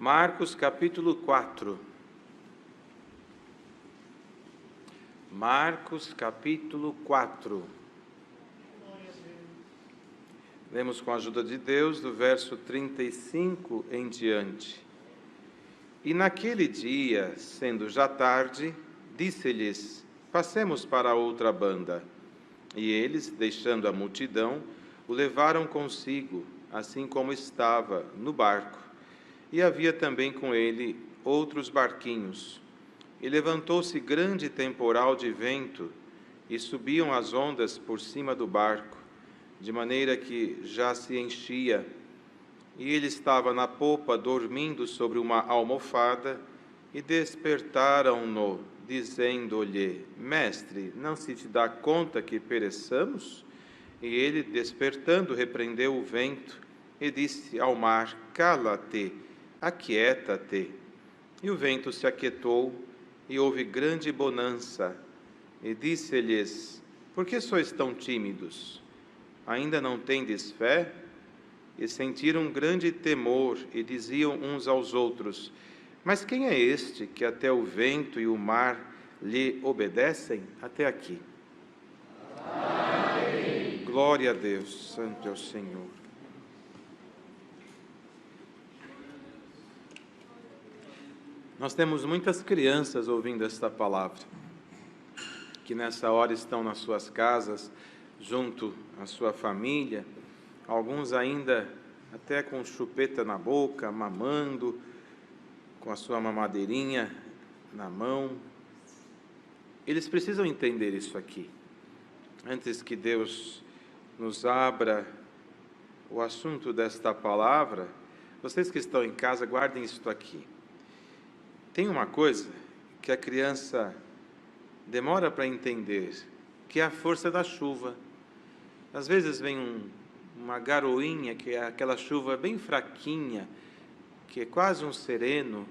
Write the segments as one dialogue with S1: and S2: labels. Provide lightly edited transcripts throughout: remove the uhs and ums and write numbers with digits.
S1: Marcos capítulo 4. Marcos capítulo 4. Lemos com a ajuda de Deus do verso 35 em diante. E naquele dia, sendo já tarde, disse-lhes: passemos para a outra banda. E eles, deixando a multidão, o levaram consigo, assim como estava, no barco. E havia também com ele outros barquinhos. E levantou-se grande temporal de vento, e subiam as ondas por cima do barco, de maneira que já se enchia. E ele estava na popa, dormindo sobre uma almofada, e despertaram-no, dizendo-lhe: Mestre, não se te dá conta que pereçamos? E ele, despertando, repreendeu o vento, e disse ao mar: Cala-te, aquieta-te. E o vento se aquietou, e houve grande bonança. E disse-lhes: Por que sois tão tímidos? Ainda não tendes fé? E sentiram grande temor, e diziam uns aos outros: Mas quem é este que até o vento e o mar lhe obedecem? Até aqui. Amém. Glória a Deus, santo é o Senhor. Nós temos muitas crianças ouvindo esta palavra, que nessa hora estão nas suas casas, junto à sua família, alguns ainda até com chupeta na boca, mamando, com a sua mamadeirinha na mão. Eles precisam entender isso aqui. Antes que Deus nos abra o assunto desta palavra, vocês que estão em casa, guardem isto aqui. Tem uma coisa que a criança demora para entender, que é a força da chuva. Às vezes vem uma garoinha, que é aquela chuva bem fraquinha, que é quase um sereno.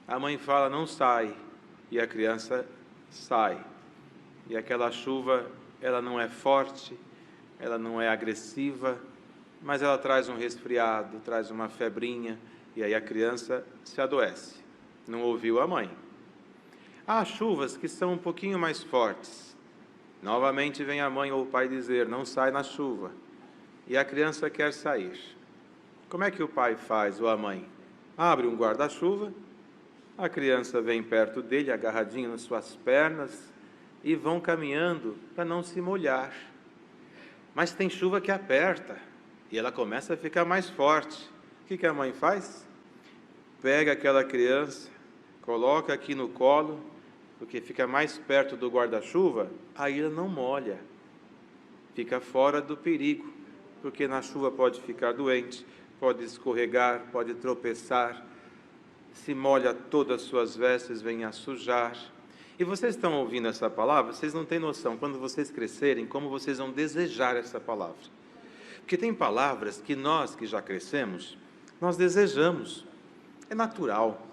S1: A mãe fala: não sai, e a criança sai. E aquela chuva, ela não é forte, ela não é agressiva, mas ela traz um resfriado, traz uma febrinha, e aí a criança se adoece. Não ouviu a mãe. Há chuvas que são um pouquinho mais fortes. Novamente vem a mãe ou o pai dizer: não sai na chuva. E a criança quer sair. Como é que o pai faz, ou a mãe? Abre um guarda-chuva, a criança vem perto dele, agarradinha nas suas pernas, e vão caminhando para não se molhar. Mas tem chuva que aperta, e ela começa a ficar mais forte. O que a mãe faz? Pega aquela criança, coloca aqui no colo, porque fica mais perto do guarda-chuva, aí ela não molha, fica fora do perigo, porque na chuva pode ficar doente, pode escorregar, pode tropeçar, se molha todas as suas vestes, vem a sujar. E vocês estão ouvindo essa palavra, vocês não têm noção, quando vocês crescerem, como vocês vão desejar essa palavra. Porque tem palavras que nós, que já crescemos, nós desejamos. É natural.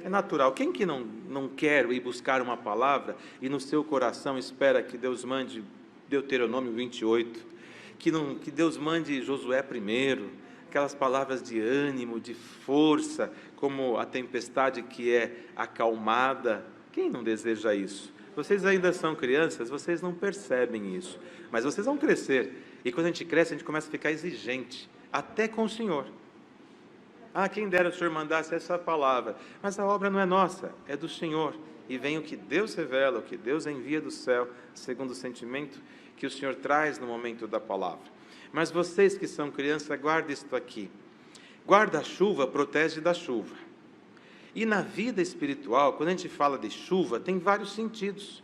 S1: É natural. Quem que não quer ir buscar uma palavra e no seu coração espera que Deus mande Deuteronômio 28, que Deus mande Josué 1, aquelas palavras de ânimo, de força, como a tempestade que é acalmada? Quem não deseja isso? Vocês ainda são crianças, vocês não percebem isso, mas vocês vão crescer, e quando a gente cresce, a gente começa a ficar exigente, até com o Senhor. Quem dera o Senhor mandasse essa palavra, mas a obra não é nossa, é do Senhor, e vem o que Deus revela, o que Deus envia do céu, segundo o sentimento que o Senhor traz no momento da palavra. Mas vocês que são crianças, guardem isto aqui: guarda-chuva protege da chuva. E na vida espiritual, quando a gente fala de chuva, tem vários sentidos.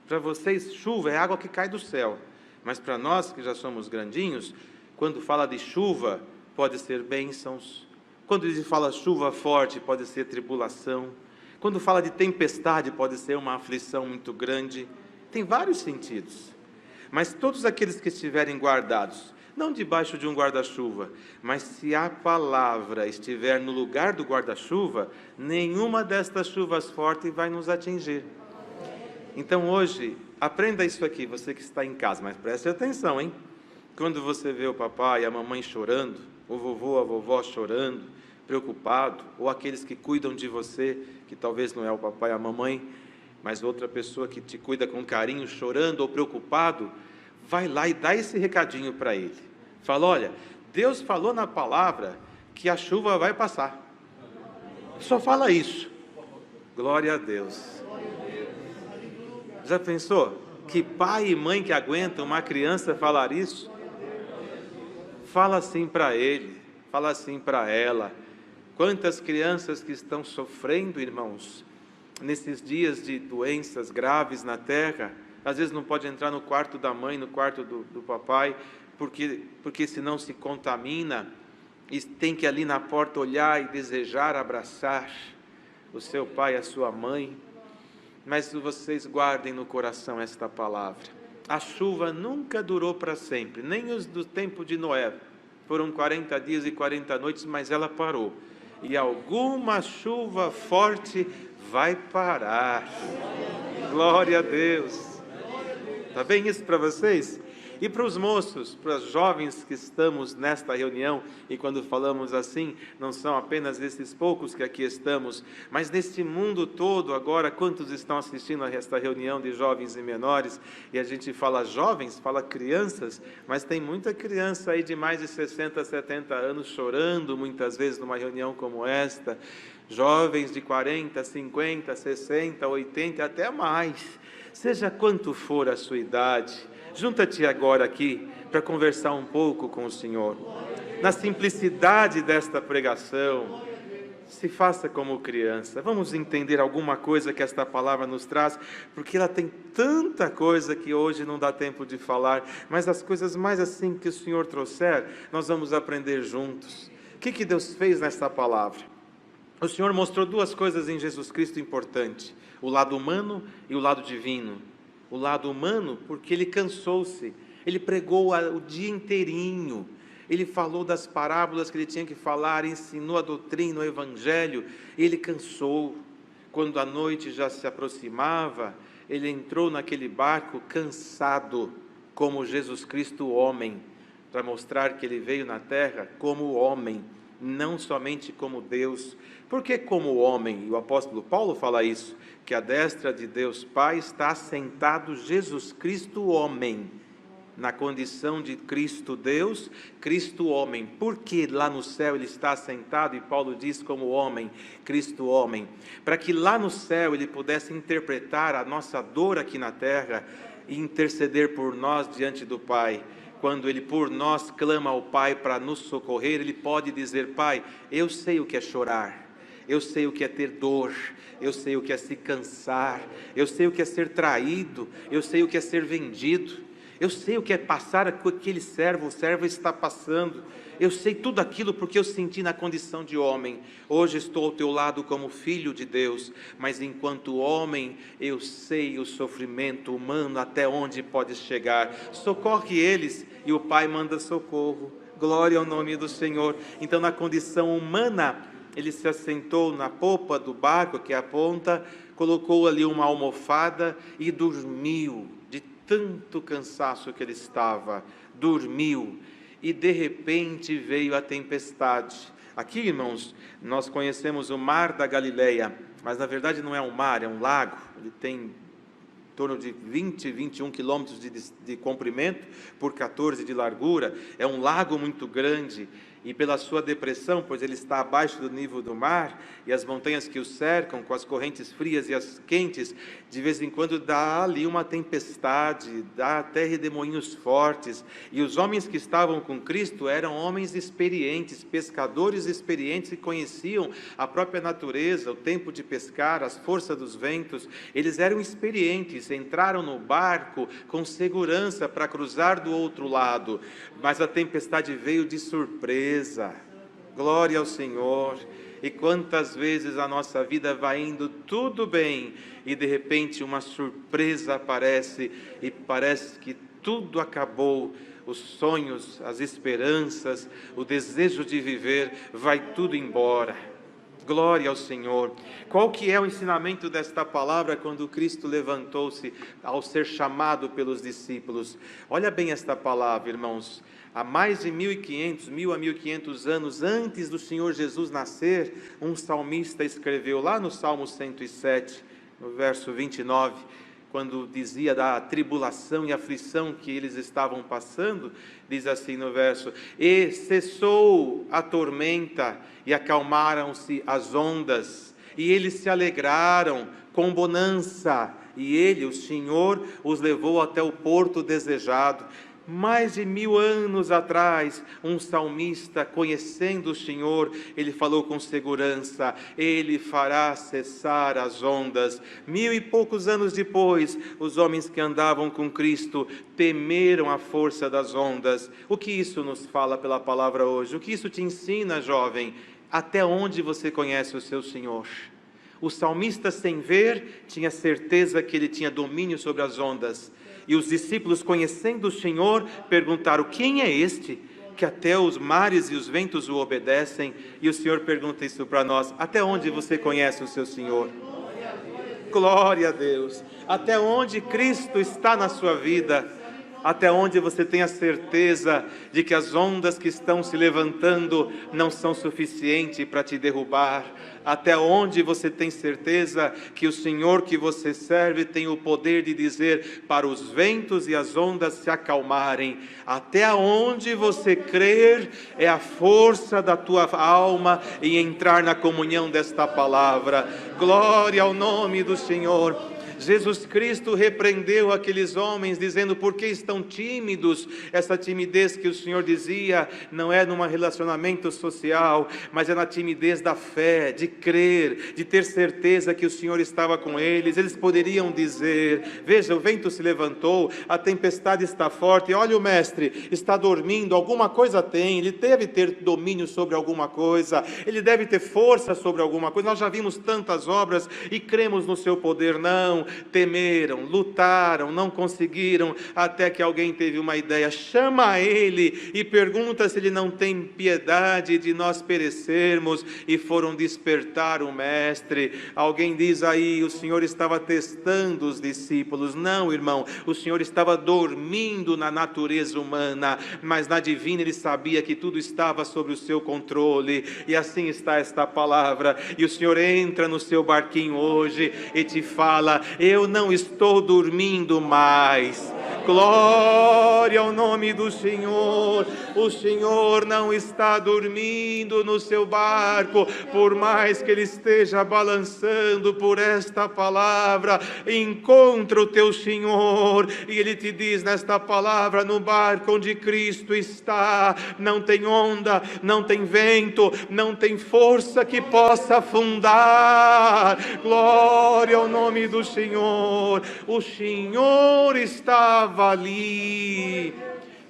S1: Para vocês, chuva é água que cai do céu, mas para nós que já somos grandinhos, quando fala de chuva, pode ser bênçãos. Quando se fala chuva forte, pode ser tribulação. Quando fala de tempestade, pode ser uma aflição muito grande. Tem vários sentidos. Mas todos aqueles que estiverem guardados, não debaixo de um guarda-chuva, mas se a palavra estiver no lugar do guarda-chuva, nenhuma destas chuvas fortes vai nos atingir. Então hoje, aprenda isso aqui, você que está em casa, mas preste atenção, hein? Quando você vê o papai e a mamãe chorando, o vovô, a vovó chorando, preocupado, ou aqueles que cuidam de você, que talvez não é o papai e a mamãe, mas outra pessoa que te cuida com carinho, chorando ou preocupado, vai lá e dá esse recadinho para ele. Fala: olha, Deus falou na palavra que a chuva vai passar. Só fala isso. Glória a Deus. Já pensou? Que pai e mãe que aguentam uma criança falar isso? Fala assim para ele, fala assim para ela. Quantas crianças que estão sofrendo, irmãos, nesses dias de doenças graves na terra, às vezes não pode entrar no quarto da mãe, no quarto do papai, porque senão se contamina, e tem que ali na porta olhar e desejar abraçar o seu pai, a sua mãe. Mas vocês guardem no coração esta palavra: a chuva nunca durou para sempre, nem os do tempo de Noé, foram 40 dias e 40 noites, mas ela parou, e alguma chuva forte vai parar. Glória a Deus. Está bem isso para vocês? E para os moços, para os jovens que estamos nesta reunião, e quando falamos assim, não são apenas esses poucos que aqui estamos, mas neste mundo todo agora, quantos estão assistindo a esta reunião de jovens e menores? E a gente fala jovens, fala crianças, mas tem muita criança aí de mais de 60, 70 anos chorando muitas vezes numa reunião como esta, jovens de 40, 50, 60, 80, até mais, seja quanto for a sua idade. Junta-te agora aqui para conversar um pouco com o Senhor. Na simplicidade desta pregação, se faça como criança. Vamos entender alguma coisa que esta palavra nos traz, porque ela tem tanta coisa que hoje não dá tempo de falar, mas as coisas mais assim que o Senhor trouxer, nós vamos aprender juntos. O que Deus fez nesta palavra? O Senhor mostrou duas coisas em Jesus Cristo importantes: o lado humano e o lado divino. O lado humano, porque ele cansou-se, ele pregou o dia inteirinho, ele falou das parábolas que ele tinha que falar, ensinou a doutrina, o evangelho, ele cansou. Quando a noite já se aproximava, ele entrou naquele barco cansado, como Jesus Cristo homem, para mostrar que ele veio na terra como homem, não somente como Deus. Por que como homem? E o apóstolo Paulo fala isso, que à destra de Deus Pai está assentado Jesus Cristo homem, na condição de Cristo Deus, Cristo homem. Por que lá no céu ele está assentado, e Paulo diz como homem, Cristo homem? Para que lá no céu ele pudesse interpretar a nossa dor aqui na terra e interceder por nós diante do Pai. Quando ele por nós clama ao Pai para nos socorrer, ele pode dizer: Pai, eu sei o que é chorar, eu sei o que é ter dor, eu sei o que é se cansar, eu sei o que é ser traído, eu sei o que é ser vendido, eu sei o que é passar com aquele servo, o servo está passando, eu sei tudo aquilo porque eu senti na condição de homem. Hoje estou ao teu lado como filho de Deus, mas enquanto homem eu sei o sofrimento humano até onde pode chegar. Socorre eles, e o Pai manda socorro. Glória ao nome do Senhor. Então, na condição humana, ele se assentou na popa do barco, que é a ponta, colocou ali uma almofada e dormiu, de tanto cansaço que ele estava, dormiu, e de repente veio a tempestade. Aqui, irmãos, nós conhecemos o mar da Galileia, mas na verdade não é um mar, é um lago. Ele tem em torno de 20, 21 quilômetros de comprimento por 14 de largura, é um lago muito grande, e pela sua depressão, pois ele está abaixo do nível do mar, e as montanhas que o cercam, com as correntes frias e as quentes, de vez em quando dá ali uma tempestade, dá até redemoinhos fortes, e os homens que estavam com Cristo eram homens experientes, pescadores experientes, que conheciam a própria natureza, o tempo de pescar, as forças dos ventos. Eles eram experientes, entraram no barco com segurança para cruzar do outro lado, mas a tempestade veio de surpresa. Glória ao Senhor. E quantas vezes a nossa vida vai indo tudo bem e de repente uma surpresa aparece e parece que tudo acabou, os sonhos, as esperanças, o desejo de viver, vai tudo embora. Glória ao Senhor. Qual que é o ensinamento desta palavra quando Cristo levantou-se ao ser chamado pelos discípulos? Olha bem esta palavra, irmãos. Há mais de 1.500, 1.500 anos antes do Senhor Jesus nascer, um salmista escreveu lá no Salmo 107, no verso 29, quando dizia da tribulação e aflição que eles estavam passando, diz assim no verso: e cessou a tormenta e acalmaram-se as ondas, e eles se alegraram com bonança, e ele, o Senhor, os levou até o porto desejado. Mais de 1000 anos atrás, um salmista, conhecendo o Senhor, ele falou com segurança: Ele fará cessar as ondas. 1000 e poucos anos depois, os homens que andavam com Cristo temeram a força das ondas. O que isso nos fala pela palavra hoje? O que isso te ensina, jovem? Até onde você conhece o seu Senhor? O salmista, sem ver, tinha certeza que ele tinha domínio sobre as ondas. E os discípulos, conhecendo o Senhor, perguntaram: quem é este que até os mares e os ventos o obedecem? E o Senhor pergunta isso para nós: até onde você conhece o seu Senhor? Glória a Deus! Até onde Cristo está na sua vida? Até onde você tem a certeza de que as ondas que estão se levantando não são suficientes para te derrubar? Até onde você tem certeza que o Senhor que você serve tem o poder de dizer para os ventos e as ondas se acalmarem? Até onde você crer é a força da tua alma em entrar na comunhão desta palavra. Glória ao nome do Senhor. Jesus Cristo repreendeu aqueles homens, dizendo: por que estão tímidos? Essa timidez que o Senhor dizia não é num relacionamento social, mas é na timidez da fé, de crer, de ter certeza que o Senhor estava com eles. Eles poderiam dizer: veja, o vento se levantou, a tempestade está forte, olha o mestre, está dormindo, alguma coisa tem, ele deve ter domínio sobre alguma coisa, ele deve ter força sobre alguma coisa, nós já vimos tantas obras e cremos no seu poder. Não, temeram, lutaram, não conseguiram, até que alguém teve uma ideia: chama ele e pergunta se ele não tem piedade de nós perecermos. E foram despertar o mestre. Alguém diz aí: o Senhor estava testando os discípulos. Não, irmão, o Senhor estava dormindo na natureza humana, mas na divina ele sabia que tudo estava sob o seu controle. E assim está esta palavra. E o Senhor entra no seu barquinho hoje e te fala: eu não estou dormindo mais. Glória ao nome do Senhor. O Senhor não está dormindo no seu barco, por mais que ele esteja balançando por esta palavra. Encontra o teu Senhor e ele te diz nesta palavra: no barco onde Cristo está, não tem onda, não tem vento, não tem força que possa afundar. Glória ao nome do Senhor. O Senhor estava ali.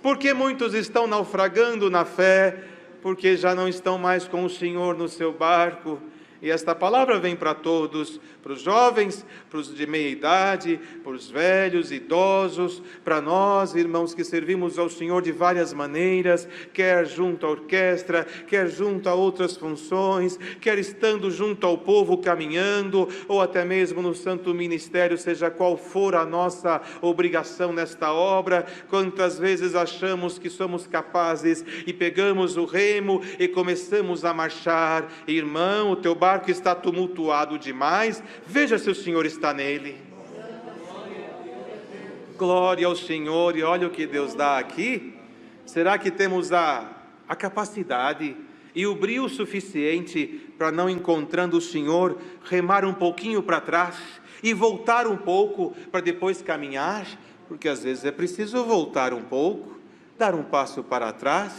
S1: Porque muitos estão naufragando na fé, porque já não estão mais com o Senhor no seu barco. E esta palavra vem para todos, para os jovens, para os de meia idade, para os velhos, idosos, para nós, irmãos, que servimos ao Senhor de várias maneiras, quer junto à orquestra, quer junto a outras funções, quer estando junto ao povo caminhando, ou até mesmo no santo ministério, seja qual for a nossa obrigação nesta obra. Quantas vezes achamos que somos capazes e pegamos o remo e começamos a marchar. Irmão, o teu barco está tumultuado demais, veja se o Senhor está nele. Glória ao Senhor. E olha o que Deus dá aqui. Será que temos a capacidade e o brio suficiente para, não encontrando o Senhor, remar um pouquinho para trás e voltar um pouco para depois caminhar? Porque às vezes é preciso voltar um pouco, dar um passo para trás.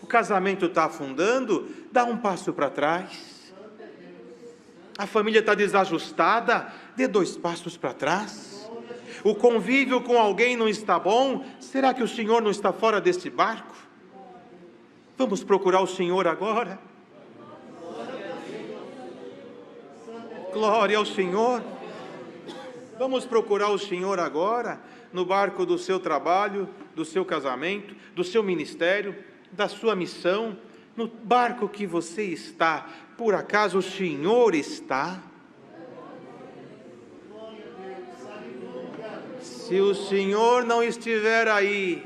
S1: O casamento está afundando, dá um passo para trás. A família está desajustada, dê 2 passos para trás. O convívio com alguém não está bom, será que o Senhor não está fora deste barco? Vamos procurar o Senhor agora. Glória ao Senhor. Vamos procurar o Senhor agora, no barco do seu trabalho, do seu casamento, do seu ministério, da sua missão, no barco que você está. Por acaso o Senhor está? Se o Senhor não estiver aí,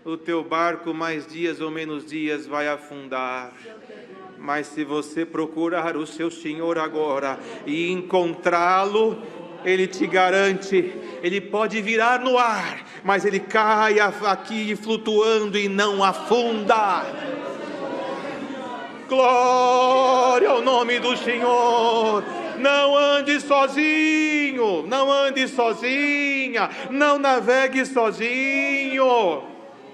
S1: o teu barco mais dias ou menos dias vai afundar. Mas se você procurar o seu Senhor agora e encontrá-lo, Ele te garante, Ele pode virar no ar, mas Ele cai aqui flutuando e não afunda. Glória ao nome do Senhor. Não ande sozinho, não ande sozinha, não navegue sozinho,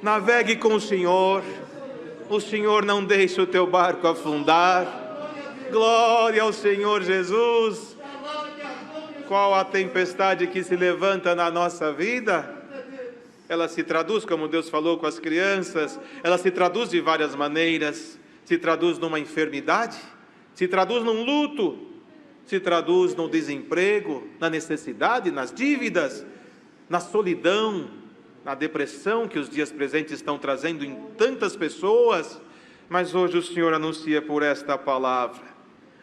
S1: navegue com o Senhor. O Senhor não deixa o teu barco afundar. Glória ao Senhor Jesus. Qual a tempestade que se levanta na nossa vida? Ela se traduz, como Deus falou com as crianças, ela se traduz de várias maneiras. Se traduz numa enfermidade, se traduz num luto, se traduz no desemprego, na necessidade, nas dívidas, na solidão, na depressão que os dias presentes estão trazendo em tantas pessoas. Mas hoje o Senhor anuncia por esta palavra.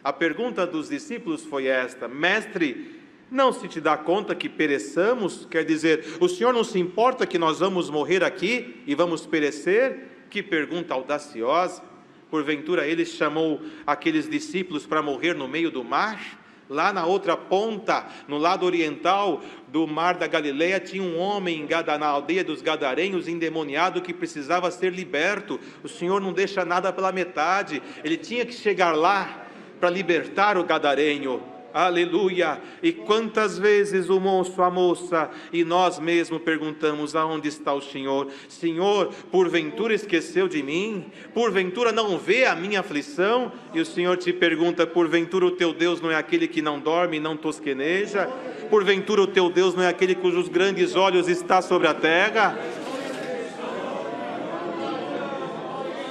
S1: A pergunta dos discípulos foi esta: Mestre, não se te dá conta que pereçamos? Quer dizer, o Senhor não se importa que nós vamos morrer aqui e vamos perecer? Que pergunta audaciosa! Porventura Ele chamou aqueles discípulos para morrer no meio do mar? Lá na outra ponta, no lado oriental do mar da Galileia, tinha um homem na aldeia dos Gadarenhos, endemoniado, que precisava ser liberto. O Senhor não deixa nada pela metade. Ele tinha que chegar lá para libertar o gadarenho. Aleluia! E quantas vezes o moço, a moça e nós mesmos perguntamos: aonde está o Senhor? Senhor, porventura esqueceu de mim? Porventura não vê a minha aflição? E o Senhor te pergunta: porventura o teu Deus não é aquele que não dorme e não tosqueneja? Porventura o teu Deus não é aquele cujos grandes olhos está sobre a terra?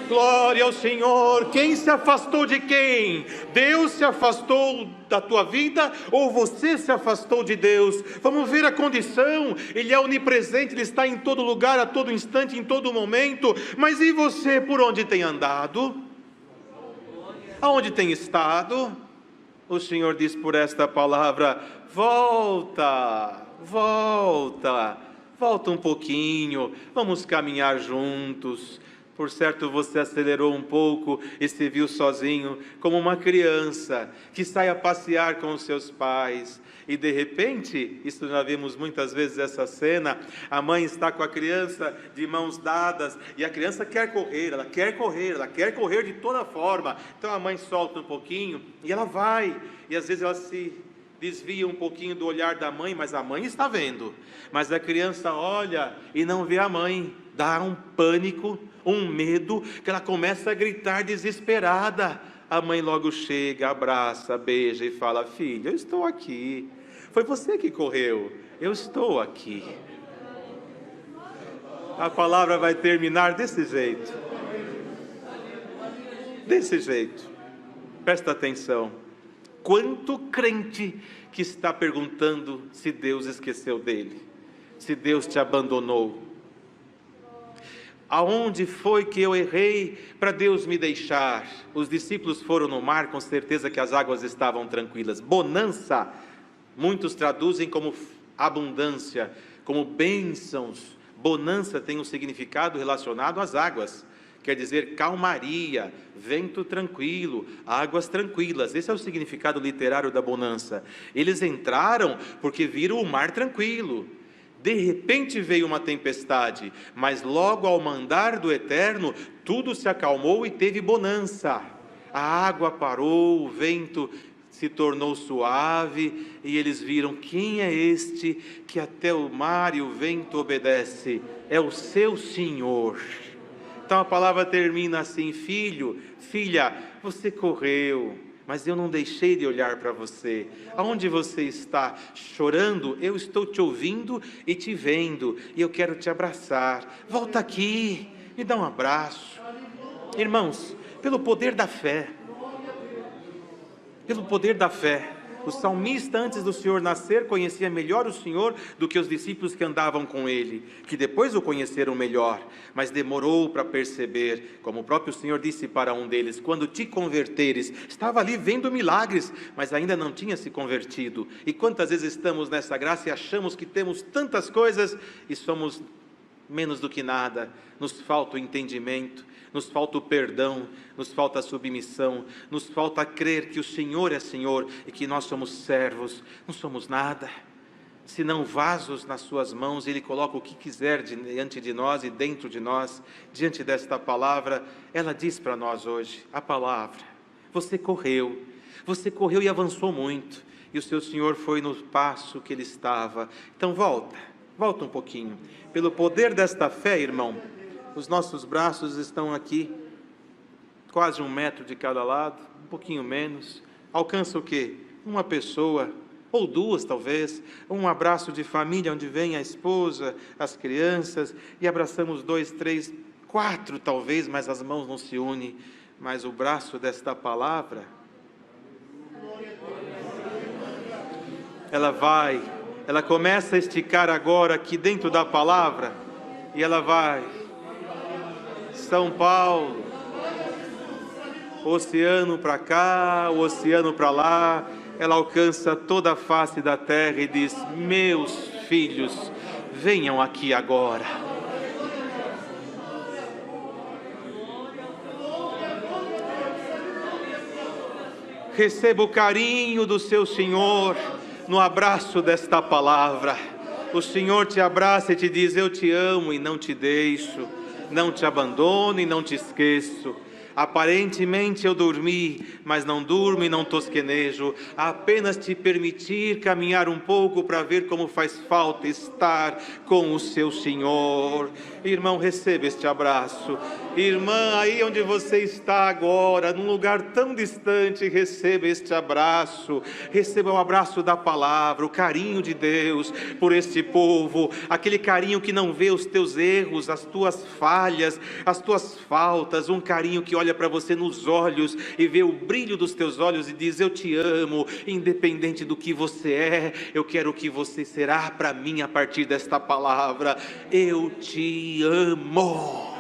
S1: Glória ao Senhor. Quem se afastou de quem? Deus se afastou da tua vida ou você se afastou de Deus? Vamos ver a condição. Ele é onipresente, Ele está em todo lugar, a todo instante, em todo momento. Mas e você, por onde tem andado? Aonde tem estado? O Senhor diz por esta palavra: volta, volta, volta um pouquinho, vamos caminhar juntos. Por certo, você acelerou um pouco e se viu sozinho, como uma criança que sai a passear com os seus pais. E de repente, isso já vimos muitas vezes essa cena, a mãe está com a criança de mãos dadas, e a criança quer correr, ela quer correr, ela quer correr de toda forma. Então a mãe solta um pouquinho e ela vai, e às vezes ela se desvia um pouquinho do olhar da mãe, mas a mãe está vendo. Mas a criança olha e não vê a mãe, dá um pânico, um medo, que ela começa a gritar desesperada. A mãe logo chega, abraça, beija e fala: filho, eu estou aqui, foi você que correu, eu estou aqui. A palavra vai terminar desse jeito, presta atenção. Quanto crente que está perguntando se Deus esqueceu dele, se Deus te abandonou. Aonde foi que eu errei para Deus me deixar? Os discípulos foram no mar, com certeza que as águas estavam tranquilas. Bonança, muitos traduzem como abundância, como bênçãos. Bonança tem um significado relacionado às águas. Quer dizer calmaria, vento tranquilo, águas tranquilas. Esse é o significado literário da bonança. Eles entraram porque viram o mar tranquilo. De repente veio uma tempestade, mas logo ao mandar do Eterno, tudo se acalmou e teve bonança. A água parou, o vento se tornou suave, e eles viram: quem é este que até o mar e o vento obedece? É o seu Senhor. Então a palavra termina assim: filho, filha, você correu, mas eu não deixei de olhar para você. Aonde você está chorando, eu estou te ouvindo e te vendo, e eu quero te abraçar. Volta aqui, me dá um abraço. Irmãos, pelo poder da fé, o salmista, antes do Senhor nascer, conhecia melhor o Senhor do que os discípulos que andavam com ele, que depois o conheceram melhor, mas demorou para perceber, como o próprio Senhor disse para um deles: quando te converteres. Estava ali vendo milagres, mas ainda não tinha se convertido. E quantas vezes estamos nessa graça e achamos que temos tantas coisas e somos menos do que nada, nos falta o entendimento, nos falta o perdão, nos falta a submissão, nos falta crer que o Senhor é Senhor e que nós somos servos, não somos nada, senão vasos nas suas mãos. Ele coloca o que quiser diante de nós e dentro de nós. Diante desta palavra, ela diz para nós hoje, a palavra, você correu e avançou muito, e o seu Senhor foi no passo que ele estava. Então volta um pouquinho, pelo poder desta fé, irmão, os nossos braços estão aqui, quase 1 metro de cada lado, um pouquinho menos, alcança o quê? Uma pessoa, ou 2 talvez, um abraço de família, onde vem a esposa, as crianças, e abraçamos 2, 3, 4 talvez, mas as mãos não se unem, mas o braço desta palavra, ela começa a esticar agora aqui dentro da palavra, e ela vai, São Paulo, oceano para cá, o oceano para lá, ela alcança toda a face da terra e diz, meus filhos, venham aqui agora. Receba o carinho do seu Senhor no abraço desta palavra. O Senhor te abraça e te diz, eu te amo e não te deixo, não te abandono e não te esqueço. Aparentemente eu dormi, mas não durmo e não tosquenejo, apenas te permitir caminhar um pouco para ver como faz falta estar com o seu Senhor. Irmão, receba este abraço. Irmã, aí onde você está agora, num lugar tão distante, receba este abraço. Receba o abraço da palavra, o carinho de Deus por este povo, aquele carinho que não vê os teus erros, as tuas falhas, as tuas faltas, um carinho que olha para você nos olhos e vê o brilho dos teus olhos e diz, eu te amo, independente do que você é, eu quero o que você será para mim a partir desta palavra, eu te amo.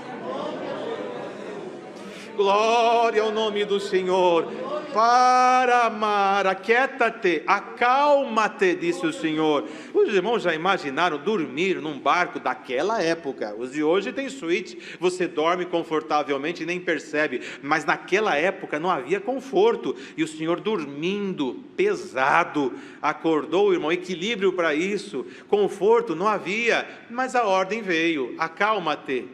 S1: Glória ao nome do Senhor. Para amar, aquieta-te, acalma-te, disse o Senhor. Os irmãos já imaginaram dormir num barco daquela época? Os de hoje tem suíte, você dorme confortavelmente e nem percebe, mas naquela época não havia conforto, e o Senhor dormindo, pesado, acordou, irmão, equilíbrio para isso, conforto não havia, mas a ordem veio, acalma-te,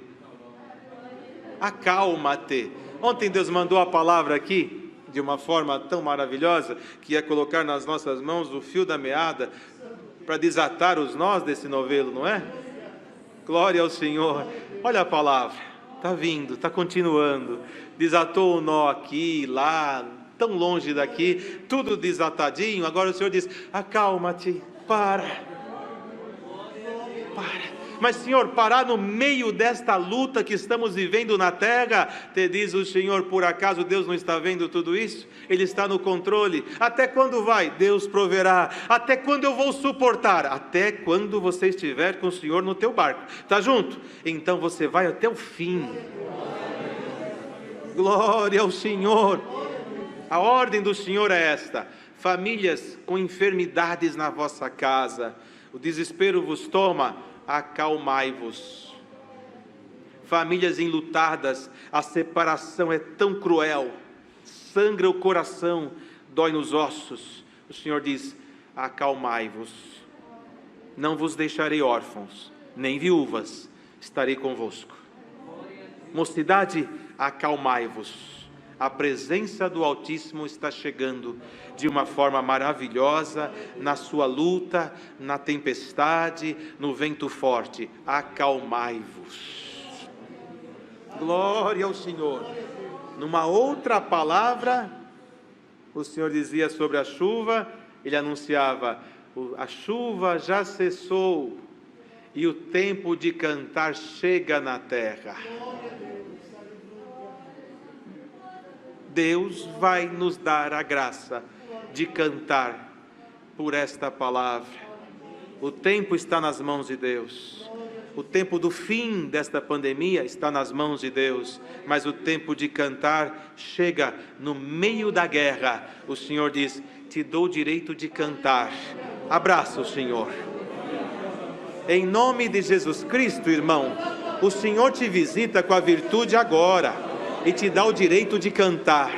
S1: acalma-te. Ontem Deus mandou a palavra aqui, de uma forma tão maravilhosa, que é colocar nas nossas mãos o fio da meada, para desatar os nós desse novelo, não é? Glória ao Senhor. Olha a palavra, está vindo, está continuando, desatou o nó aqui, lá, tão longe daqui, tudo desatadinho, agora o Senhor diz, acalma-te, para. Mas Senhor, parar no meio desta luta que estamos vivendo na terra, te diz o Senhor, por acaso Deus não está vendo tudo isso? Ele está no controle. Até quando vai? Deus proverá. Até quando eu vou suportar? Até quando você estiver com o Senhor no teu barco. Está junto? Então você vai até o fim. Glória ao Senhor. A ordem do Senhor é esta: famílias com enfermidades na vossa casa, o desespero vos toma, acalmai-vos. Famílias enlutadas, a separação é tão cruel, sangra o coração, dói nos ossos. O Senhor diz, acalmai-vos, não vos deixarei órfãos, nem viúvas, estarei convosco. Mocidade, acalmai-vos. A presença do Altíssimo está chegando de uma forma maravilhosa, na sua luta, na tempestade, no vento forte. Acalmai-vos. Glória ao Senhor. Numa outra palavra, o Senhor dizia sobre a chuva, ele anunciava, a chuva já cessou e o tempo de cantar chega na terra. Deus vai nos dar a graça de cantar por esta palavra. O tempo está nas mãos de Deus. O tempo do fim desta pandemia está nas mãos de Deus. Mas o tempo de cantar chega no meio da guerra. O Senhor diz, te dou o direito de cantar. Abraça o Senhor. Em nome de Jesus Cristo, irmão, o Senhor te visita com a virtude agora e te dá o direito de cantar.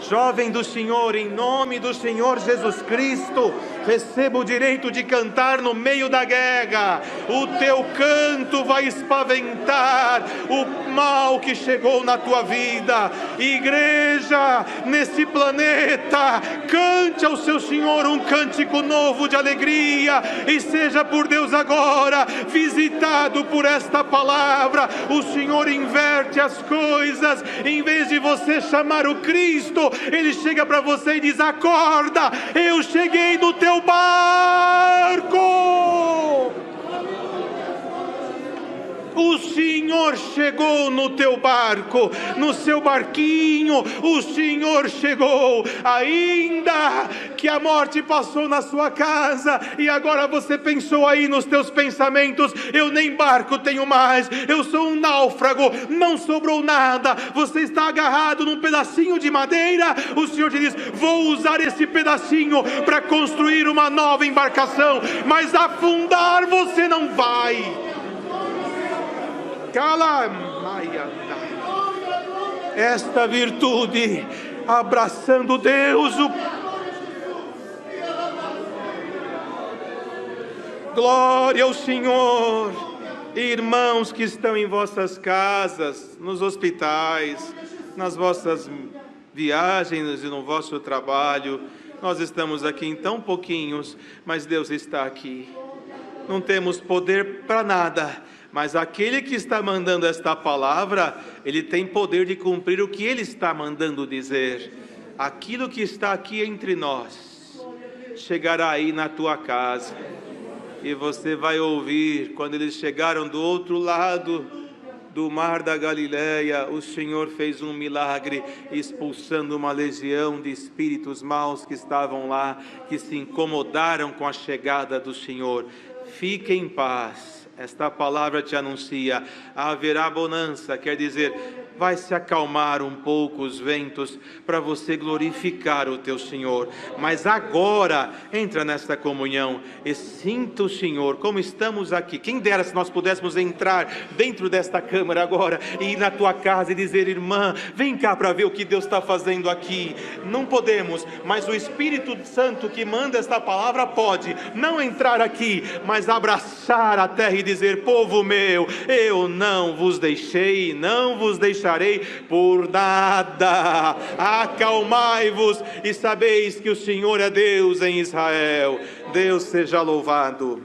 S1: Jovem do Senhor, em nome do Senhor Jesus Cristo, receba o direito de cantar no meio da guerra. O teu canto vai espaventar o mal que chegou na tua vida. Igreja, nesse planeta, cante ao seu Senhor um cântico novo de alegria e seja por Deus agora visitado por esta palavra. O Senhor inverte as coisas. Em vez de você chamar o Cristo, Ele chega para você e diz: acorda, eu cheguei no teu barco. O Senhor chegou no teu barco, no seu barquinho, o Senhor chegou. Ainda que a morte passou na sua casa e agora você pensou aí nos teus pensamentos: eu nem barco tenho mais, eu sou um náufrago, não sobrou nada. Você está agarrado num pedacinho de madeira. O Senhor te diz: vou usar esse pedacinho para construir uma nova embarcação, mas afundar você não vai. Esta virtude, abraçando Deus, glória ao Senhor. Irmãos que estão em vossas casas, nos hospitais, nas vossas viagens e no vosso trabalho, nós estamos aqui em tão pouquinhos, mas Deus está aqui. Não temos poder para nada, mas aquele que está mandando esta palavra, Ele tem poder de cumprir o que Ele está mandando dizer. Aquilo que está aqui entre nós, chegará aí na tua casa, e você vai ouvir, quando eles chegaram do outro lado do mar da Galileia, o Senhor fez um milagre, expulsando uma legião de espíritos maus que estavam lá, que se incomodaram com a chegada do Senhor. Fique em paz. Esta palavra te anuncia: haverá bonança, quer dizer, vai se acalmar um pouco os ventos para você glorificar o teu Senhor. Mas agora, entra nesta comunhão e sinta o Senhor, como estamos aqui. Quem dera se nós pudéssemos entrar dentro desta câmara agora e ir na tua casa e dizer: irmã, vem cá para ver o que Deus está fazendo aqui. Não podemos, mas o Espírito Santo que manda esta palavra pode não entrar aqui, mas abraçar a terra e dizer: povo meu, eu não vos deixei, não vos deixarei por nada. Acalmai-vos e sabeis que o Senhor é Deus em Israel. Deus seja louvado.